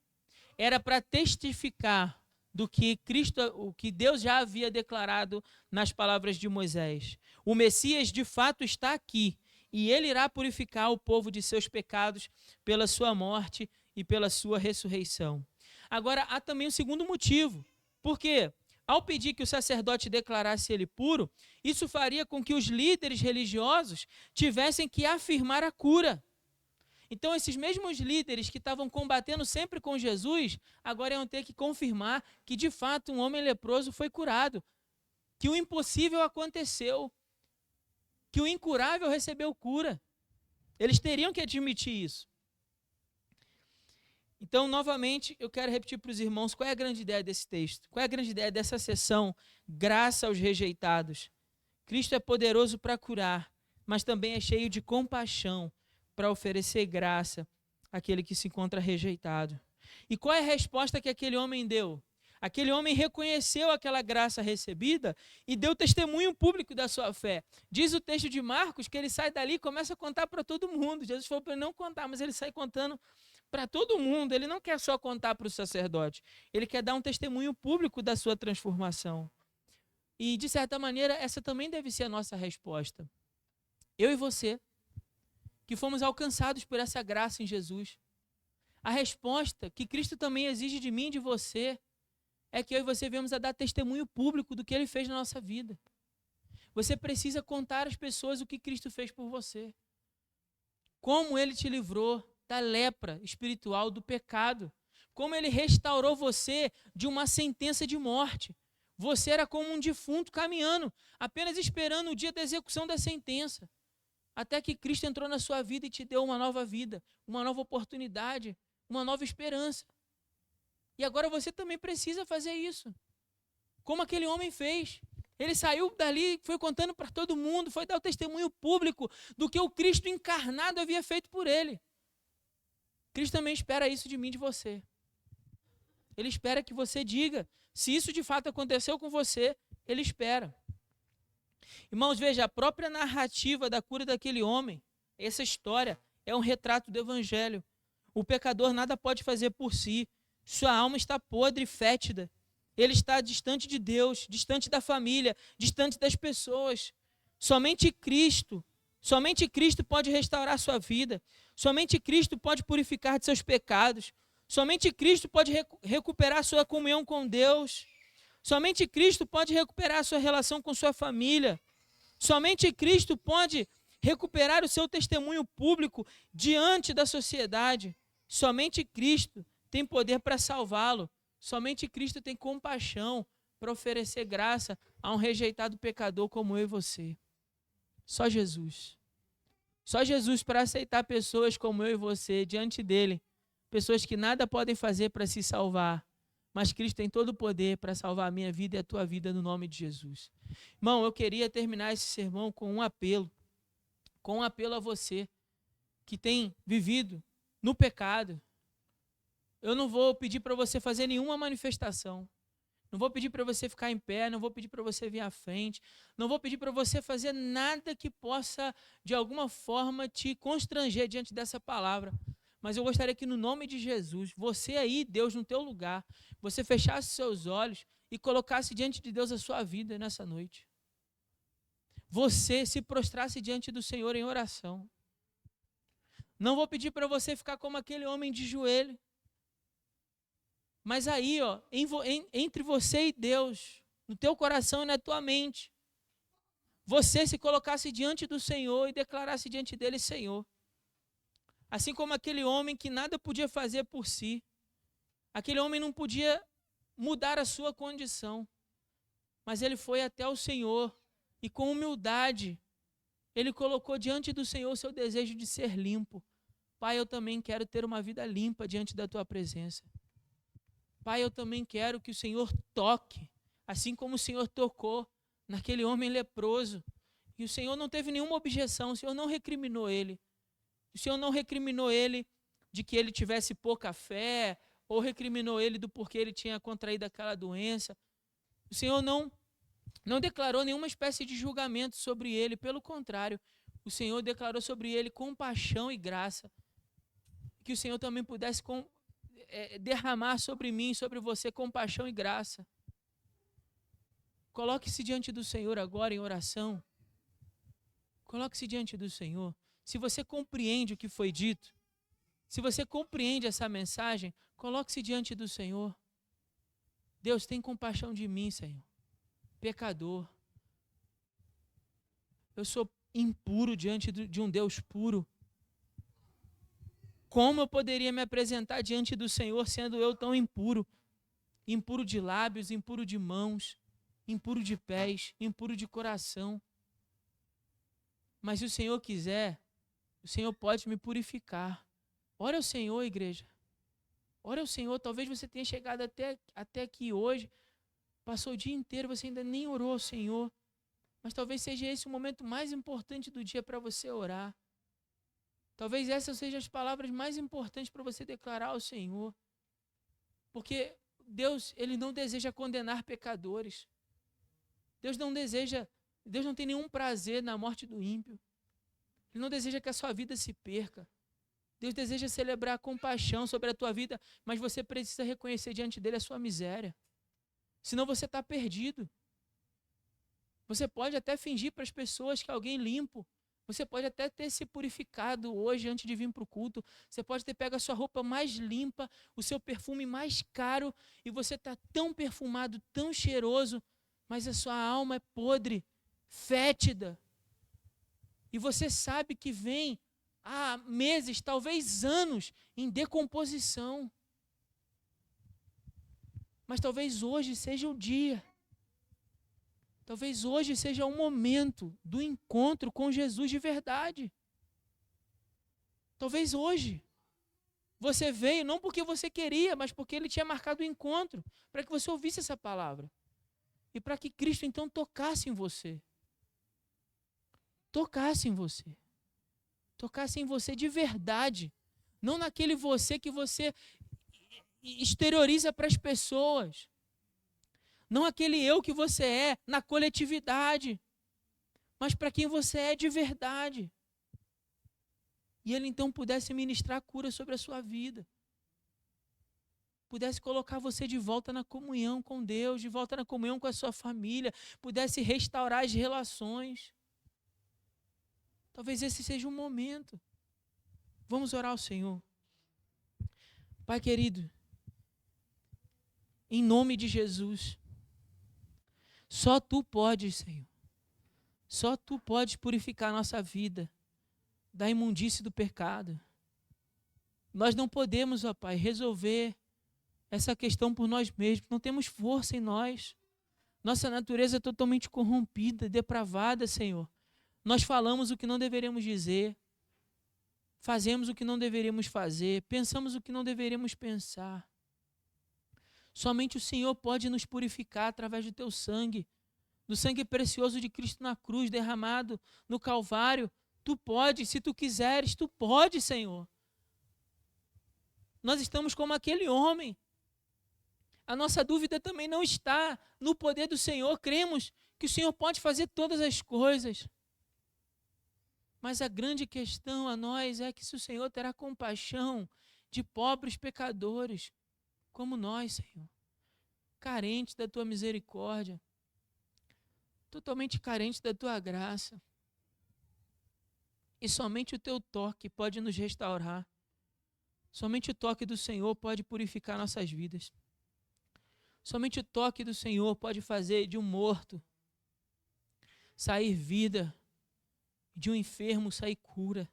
era para testificar do que Cristo, o que Deus já havia declarado nas palavras de Moisés. O Messias de fato está aqui e ele irá purificar o povo de seus pecados pela sua morte e pela sua ressurreição. Agora, há também um segundo motivo. Por quê? Ao pedir que o sacerdote declarasse ele puro, isso faria com que os líderes religiosos tivessem que afirmar a cura. Então, esses mesmos líderes que estavam combatendo sempre com Jesus, agora iam ter que confirmar que, de fato, um homem leproso foi curado, que o impossível aconteceu, que o incurável recebeu cura. Eles teriam que admitir isso. Então, novamente, eu quero repetir para os irmãos qual é a grande ideia desse texto, qual é a grande ideia dessa sessão, graça aos rejeitados. Cristo é poderoso para curar, mas também é cheio de compaixão para oferecer graça àquele que se encontra rejeitado. E qual é a resposta que aquele homem deu? Aquele homem reconheceu aquela graça recebida e deu testemunho público da sua fé. Diz o texto de Marcos que ele sai dali e começa a contar para todo mundo. Jesus falou para ele não contar, mas ele sai contando para todo mundo. Ele não quer só contar para o sacerdote. Ele quer dar um testemunho público da sua transformação. E, de certa maneira, essa também deve ser a nossa resposta. Eu e você, que fomos alcançados por essa graça em Jesus. A resposta que Cristo também exige de mim e de você é que eu e você venhamos a dar testemunho público do que Ele fez na nossa vida. Você precisa contar às pessoas o que Cristo fez por você. Como Ele te livrou da lepra espiritual, do pecado. Como Ele restaurou você de uma sentença de morte. Você era como um defunto caminhando, apenas esperando o dia da execução da sentença. Até que Cristo entrou na sua vida e te deu uma nova vida, uma nova oportunidade, uma nova esperança. E agora você também precisa fazer isso. Como aquele homem fez. Ele saiu dali, foi contando para todo mundo, foi dar o testemunho público do que o Cristo encarnado havia feito por ele. Cristo também espera isso de mim e de você. Ele espera que você diga. Se isso de fato aconteceu com você, Ele espera. Irmãos, veja, a própria narrativa da cura daquele homem, essa história é um retrato do Evangelho. O pecador nada pode fazer por si. Sua alma está podre e fétida. Ele está distante de Deus, distante da família, distante das pessoas. Somente Cristo pode restaurar sua vida. Somente Cristo pode purificar de seus pecados. Somente Cristo pode recuperar sua comunhão com Deus. Somente Cristo pode recuperar sua relação com sua família. Somente Cristo pode recuperar o seu testemunho público diante da sociedade. Somente Cristo tem poder para salvá-lo. Somente Cristo tem compaixão para oferecer graça a um rejeitado pecador como eu e você. Só Jesus. Só Jesus para aceitar pessoas como eu e você diante dele. Pessoas que nada podem fazer para se salvar. Mas Cristo tem todo o poder para salvar a minha vida e a tua vida no nome de Jesus. Irmão, eu queria terminar esse sermão com um apelo a você que tem vivido no pecado. Eu não vou pedir para você fazer nenhuma manifestação. Não vou pedir para você ficar em pé, não vou pedir para você vir à frente, não vou pedir para você fazer nada que possa, de alguma forma, te constranger diante dessa palavra. Mas eu gostaria que, no nome de Jesus, você aí, Deus, no teu lugar, você fechasse seus olhos e colocasse diante de Deus a sua vida nessa noite. Você se prostrasse diante do Senhor em oração. Não vou pedir para você ficar como aquele homem de joelho. Mas aí, ó, entre você e Deus, no teu coração e na tua mente, você se colocasse diante do Senhor e declarasse diante dele: Senhor. Assim como aquele homem que nada podia fazer por si. Aquele homem não podia mudar a sua condição. Mas ele foi até o Senhor e com humildade, ele colocou diante do Senhor o seu desejo de ser limpo. Pai, eu também quero ter uma vida limpa diante da tua presença. Pai, eu também quero que o Senhor toque, assim como o Senhor tocou naquele homem leproso. E o Senhor não teve nenhuma objeção, o Senhor não recriminou ele. O Senhor não recriminou ele de que ele tivesse pouca fé, ou recriminou ele do porquê ele tinha contraído aquela doença. O Senhor não declarou nenhuma espécie de julgamento sobre ele, pelo contrário, o Senhor declarou sobre ele compaixão e graça. Que o Senhor também pudesse derramar sobre mim, sobre você, compaixão e graça. Coloque-se diante do Senhor agora em oração. Coloque-se diante do Senhor. Se você compreende o que foi dito, se você compreende essa mensagem, coloque-se diante do Senhor. Deus, tem compaixão de mim, Senhor. Pecador. Eu sou impuro diante de um Deus puro. Como eu poderia me apresentar diante do Senhor sendo eu tão impuro? Impuro de lábios, impuro de mãos, impuro de pés, impuro de coração. Mas se o Senhor quiser, o Senhor pode me purificar. Ora ao Senhor, igreja. Ora ao Senhor. Talvez você tenha chegado até aqui hoje, passou o dia inteiro, você ainda nem orou ao Senhor. Mas talvez seja esse o momento mais importante do dia para você orar. Talvez essas sejam as palavras mais importantes para você declarar ao Senhor. Porque Deus, Ele não deseja condenar pecadores. Deus não tem nenhum prazer na morte do ímpio. Ele não deseja que a sua vida se perca. Deus deseja celebrar a compaixão sobre a tua vida, mas você precisa reconhecer diante dele a sua miséria. Senão você está perdido. Você pode até fingir para as pessoas que é alguém limpo. Você pode até ter se purificado hoje antes de vir para o culto. Você pode ter pego a sua roupa mais limpa, o seu perfume mais caro, e você está tão perfumado, tão cheiroso, mas a sua alma é podre, fétida. E você sabe que vem há meses, talvez anos, em decomposição. Mas talvez hoje seja o dia. Talvez hoje seja o momento do encontro com Jesus de verdade. Talvez hoje você veio não porque você queria, mas porque Ele tinha marcado o encontro, para que você ouvisse essa palavra. E para que Cristo então tocasse em você. Tocasse em você. Tocasse em você de verdade. Não naquele você que você exterioriza para as pessoas. Não aquele eu que você é na coletividade, mas para quem você é de verdade. E Ele então pudesse ministrar cura sobre a sua vida. Pudesse colocar você de volta na comunhão com Deus, de volta na comunhão com a sua família, pudesse restaurar as relações. Talvez esse seja um momento. Vamos orar ao Senhor. Pai querido, em nome de Jesus, só Tu podes, Senhor. Só Tu podes purificar a nossa vida da imundície do pecado. Nós não podemos, ó Pai, resolver essa questão por nós mesmos. Não temos força em nós. Nossa natureza é totalmente corrompida, depravada, Senhor. Nós falamos o que não deveríamos dizer. Fazemos o que não deveríamos fazer. Pensamos o que não deveríamos pensar. Somente o Senhor pode nos purificar através do Teu sangue, do sangue precioso de Cristo na cruz, derramado no Calvário. Tu podes, se Tu quiseres, Tu podes, Senhor. Nós estamos como aquele homem. A nossa dúvida também não está no poder do Senhor. Cremos que o Senhor pode fazer todas as coisas. Mas a grande questão a nós é que se o Senhor terá compaixão de pobres pecadores, como nós, Senhor, carentes da Tua misericórdia, totalmente carentes da Tua graça. E somente o Teu toque pode nos restaurar. Somente o toque do Senhor pode purificar nossas vidas. Somente o toque do Senhor pode fazer de um morto sair vida, de um enfermo sair cura,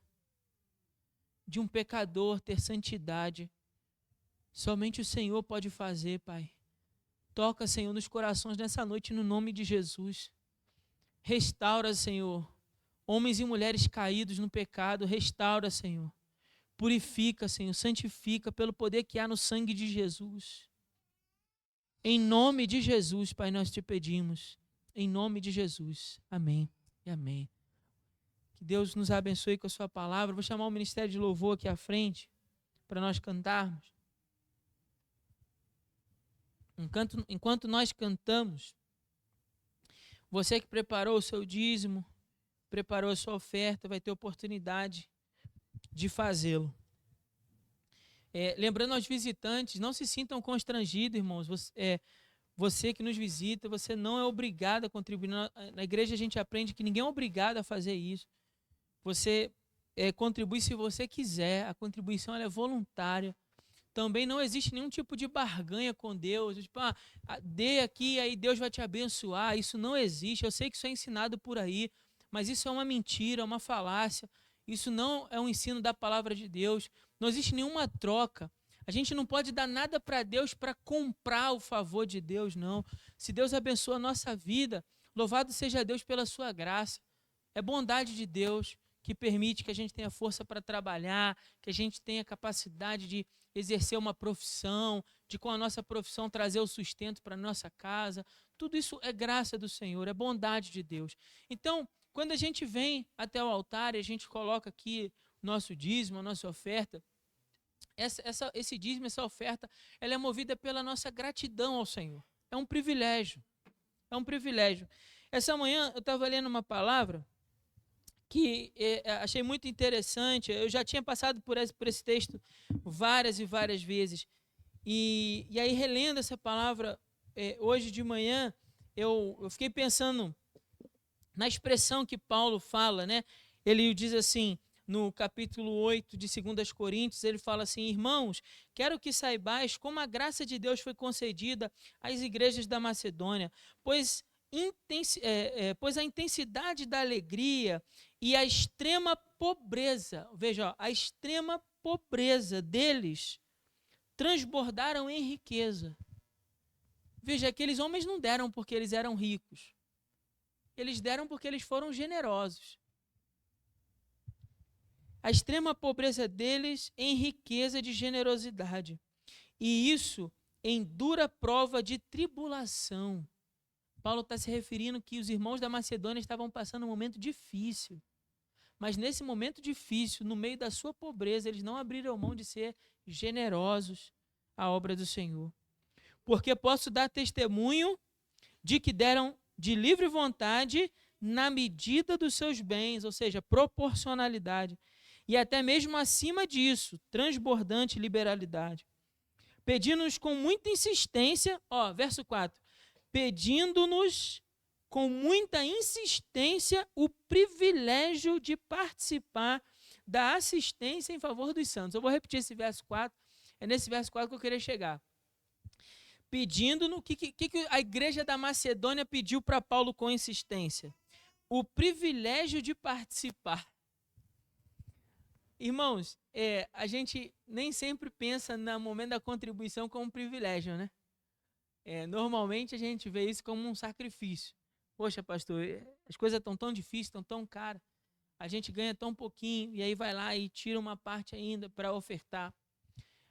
de um pecador ter santidade. Somente o Senhor pode fazer, Pai. Toca, Senhor, nos corações nessa noite, no nome de Jesus. Restaura, Senhor, homens e mulheres caídos no pecado. Restaura, Senhor. Purifica, Senhor, santifica pelo poder que há no sangue de Jesus. Em nome de Jesus, Pai, nós te pedimos. Em nome de Jesus. Amém e amém. Que Deus nos abençoe com a sua palavra. Vou chamar o Ministério de Louvor aqui à frente para nós cantarmos. Enquanto nós cantamos, você que preparou o seu dízimo, preparou a sua oferta, vai ter oportunidade de fazê-lo. Lembrando aos visitantes, não se sintam constrangidos, irmãos. Você que nos visita, você não é obrigado a contribuir. Na igreja a gente aprende que ninguém é obrigado a fazer isso. Você contribui se você quiser, a contribuição ela é voluntária. Também não existe nenhum tipo de barganha com Deus, tipo, dê aqui, aí Deus vai te abençoar. Isso não existe. Eu sei que isso é ensinado por aí, mas isso é uma mentira, é uma falácia. Isso não é um ensino da palavra de Deus. Não existe nenhuma troca. A gente não pode dar nada para Deus para comprar o favor de Deus, não. Se Deus abençoa a nossa vida, louvado seja Deus pela sua graça. É bondade de Deus que permite que a gente tenha força para trabalhar, que a gente tenha capacidade de exercer uma profissão, de com a nossa profissão trazer o sustento para a nossa casa. Tudo isso é graça do Senhor, é bondade de Deus. Então, quando a gente vem até o altar e a gente coloca aqui nosso dízimo, a nossa oferta, esse dízimo, essa oferta, ela é movida pela nossa gratidão ao Senhor. É um privilégio. É um privilégio. Essa manhã eu estava lendo uma palavra que achei muito interessante. Eu já tinha passado por esse texto várias e várias vezes. E aí, relendo essa palavra hoje de manhã, eu fiquei pensando na expressão que Paulo fala, né? Ele diz assim, no capítulo 8 de 2 Coríntios, ele fala assim: irmãos, quero que saibais como a graça de Deus foi concedida às igrejas da Macedônia, pois a intensidade da alegria e a extrema pobreza, veja, a extrema pobreza deles transbordaram em riqueza. Veja, aqueles homens não deram porque eles eram ricos. Eles deram porque eles foram generosos. A extrema pobreza deles em riqueza de generosidade. E isso em dura prova de tribulação. Paulo está se referindo que os irmãos da Macedônia estavam passando um momento difícil. Mas nesse momento difícil, no meio da sua pobreza, eles não abriram mão de ser generosos à obra do Senhor. Porque posso dar testemunho de que deram de livre vontade na medida dos seus bens, ou seja, proporcionalidade. E até mesmo acima disso, transbordante liberalidade. Pedindo-nos com muita insistência, verso 4, pedindo-nos com muita insistência o privilégio de participar da assistência em favor dos santos. Eu vou repetir esse verso 4, é nesse verso 4 que eu queria chegar. Pedindo-nos, o que a igreja da Macedônia pediu para Paulo com insistência? O privilégio de participar. Irmãos, a gente nem sempre pensa no momento da contribuição como um privilégio, né? Normalmente a gente vê isso como um sacrifício. Poxa, pastor, as coisas estão tão difíceis, estão tão caras, a gente ganha tão pouquinho, e aí vai lá e tira uma parte ainda para ofertar.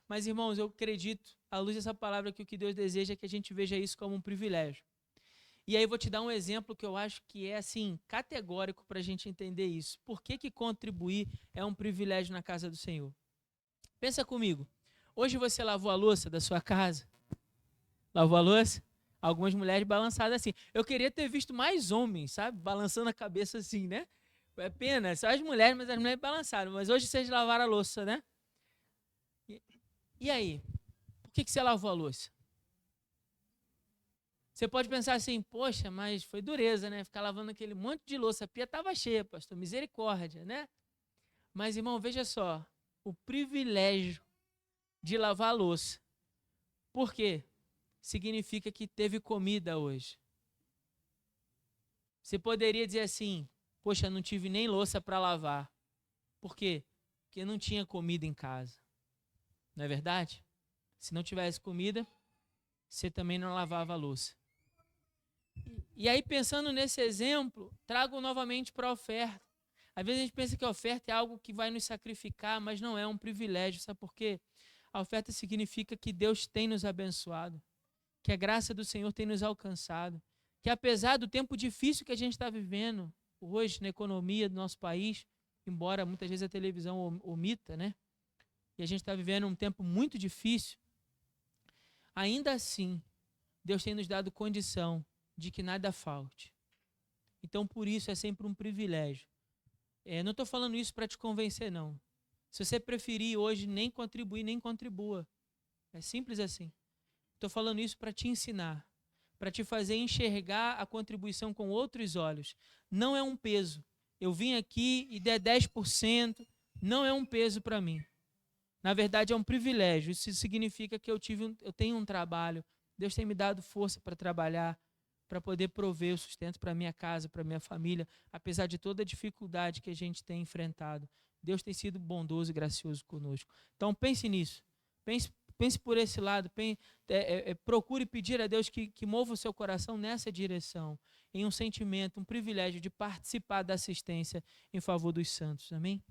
Mas, irmãos, eu acredito, à luz dessa palavra, que o que Deus deseja é que a gente veja isso como um privilégio. E aí eu vou te dar um exemplo que eu acho que é, assim, categórico para a gente entender isso. Por que contribuir é um privilégio na casa do Senhor? Pensa comigo. Hoje você lavou a louça da sua casa? Lavou a louça? Algumas mulheres balançadas assim. Eu queria ter visto mais homens, sabe? Balançando a cabeça assim, né? É pena, só as mulheres, mas as mulheres balançaram. Mas hoje vocês lavaram a louça, né? E aí? Por que você lavou a louça? Você pode pensar assim, poxa, mas foi dureza, né? Ficar lavando aquele monte de louça. A pia estava cheia, pastor, misericórdia, né? Mas, irmão, veja só, o privilégio de lavar a louça. Por quê? Significa que teve comida hoje. Você poderia dizer assim, poxa, não tive nem louça para lavar. Por quê? Porque não tinha comida em casa. Não é verdade? Se não tivesse comida, você também não lavava a louça. E aí, pensando nesse exemplo, trago novamente para a oferta. Às vezes a gente pensa que a oferta é algo que vai nos sacrificar, mas não é um privilégio. Sabe por quê? A oferta significa que Deus tem nos abençoado, que a graça do Senhor tem nos alcançado, que apesar do tempo difícil que a gente está vivendo hoje na economia do nosso país, embora muitas vezes a televisão omita, né? E a gente está vivendo um tempo muito difícil, ainda assim, Deus tem nos dado condição de que nada falte. Então, por isso, é sempre um privilégio. Não estou falando isso para te convencer, não. Se você preferir hoje nem contribuir, nem contribua. É simples assim. Estou falando isso para te ensinar, para te fazer enxergar a contribuição com outros olhos. Não é um peso. Eu vim aqui e der 10%, não é um peso para mim. Na verdade, é um privilégio. Isso significa que eu tenho um trabalho. Deus tem me dado força para trabalhar, para poder prover o sustento para minha casa, para minha família, apesar de toda a dificuldade que a gente tem enfrentado. Deus tem sido bondoso e gracioso conosco. Então, pense nisso. Pense por esse lado. Procure pedir a Deus que mova o seu coração nessa direção, em um sentimento, um privilégio de participar da assistência em favor dos santos. Amém?